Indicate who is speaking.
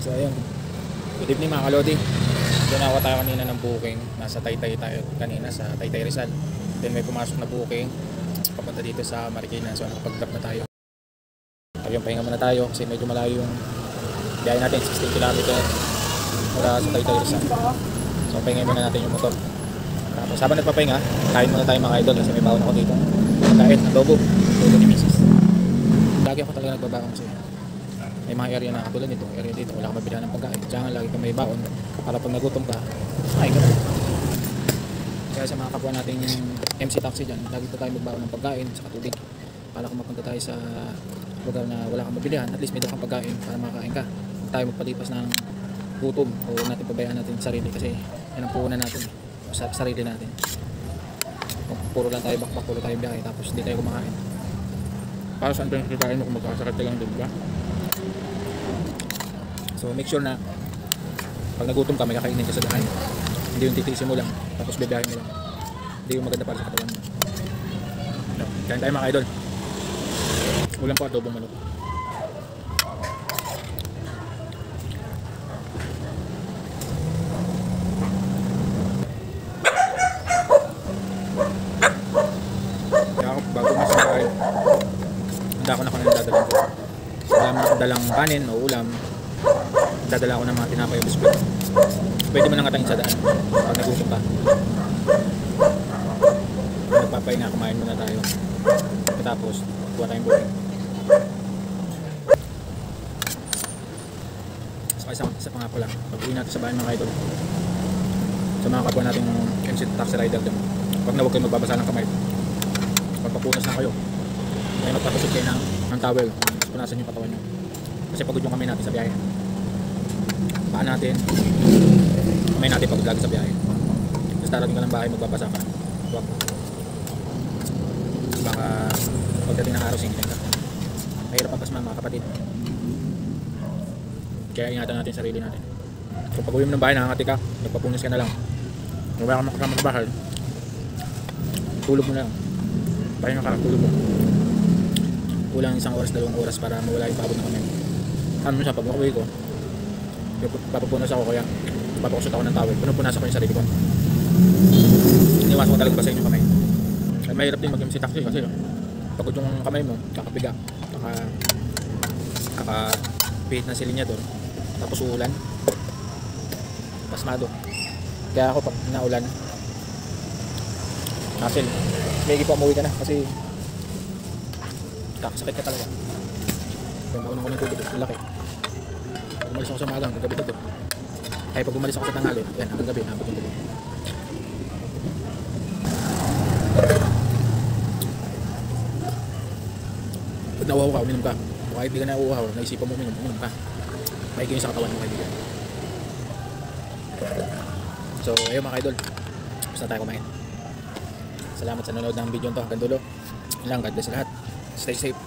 Speaker 1: So ayun, good evening mga kalodi. Doon ako tayo kanina ng booking. Nasa Taytay tayo kanina sa Taytay Rizal. Then may pumasok na booking papunta dito sa Marikina. So nakapag-drop na tayo. Ayun, pahinga muna tayo kasi medyo malayo yung biyahe natin, 16 km mula sa Taytay Rizal. So pahinga muna natin yung motor. Tapos habang nagpapahinga, kain muna tayo mga idol kasi may baon ako dito. Kain ng lobo ni Mrs. Lagi ako talaga nagbabaon kasi may mga area na katulad nito, area dito, wala kang mabilhan ng pagkain. Kaya lagi kang may baon para pag nagutom ka, ay ka. Kaya sa mga kapwa nating MC Taxi dyan, lagi tayo magbaon ng pagkain sa tubig. Para kung mapunta tayo sa lugar na wala kang mabilhan, at least may dalang pagkain para makakain ka. Huwag tayo magpalipas ng gutom o natin pabayaan natin sarili kasi yan ang puhunan natin sa sarili natin. Puro lang tayo bakbak, puro tayo biyahe tapos hindi tayo kumakain. Para saan tayo kakain mo kung magkakasakit ka lang, diba? So make sure na pag nagutom ka may kakainin ka sa daan. Hindi yung titiisin mo lang tapos bibiyahin mo lang. Hindi yung maganda para sa katawan mo. No, kain tayo mga idol. Ulam po at adobong manok. Kaya ako bago masakay, handa ko na kung ano dadalhin ko. Dalang kanin o ulam, dadala ko ng mga tinapay o biskwit. Pwede mo nang katangin sa daan pag nagutom ka. Nagpapahinga, kumain muna tayo. Tapos kuha tayong booking. Isa pa nga pala, pag uwi natin sa bahay mga idol, sa mga kapwa nating MC Taxi Rider dyan, pag na huwag kayo magbabasa ng kamay, pagpapunas na kayo, ay magpapasok kayo ng towel, punasan yung katawan nyo kasi pagod yung kamay natin sa biyahe. Paan natin, kamay natin pagod lagi sa biyahe. Tapos tarating ka ng bahay, magbabasa ka, huwag, baka pagdating ng araw singilin ka. Mahirap ang pasma mga kapatid, kaya ingatan natin sarili natin. So pag uwi mo ng bahay, nakangati ka, nagpapunas ka na lang, wala kang makasama sa bahay, tulog mo na lang, pahinga ka, tulog mo. Kulang 1 oras, 2 oras para mawala yung pagod na kami. Ano siya, pag makauwi ko, papapunas ako, kaya papakusot ako ng towel, punasan ko yung sarili ko. Iniwasan ko talaga basahin yung kamay. Ay mahirap din mag-MC Taxi kasi pagod yung kamay mo, kakapiga, kakapihit ng silinyador, tapos uulan, pasmado. Kaya ako pag naulan, hassle, may pa umuwi ka na kasi kakasakit ka talaga. Kaya maunang ko ng tubig, malaki. Pag umalis ako sa magang, gabi ito. Ay pag umalis ako sa tanghali, yan, hanggang gabi, nabot yung tubig. Pag nauhaw ka, uminom ka. O kahit di ka na uuhaw, naisipan mo uminom ka. Maiging sa katawan mo kaibigan. So ayun mga idol, tapos na tayo kumain. Salamat sa nanonood ng video nito hanggang dulo. Lang, God bless lahat. Stay safe.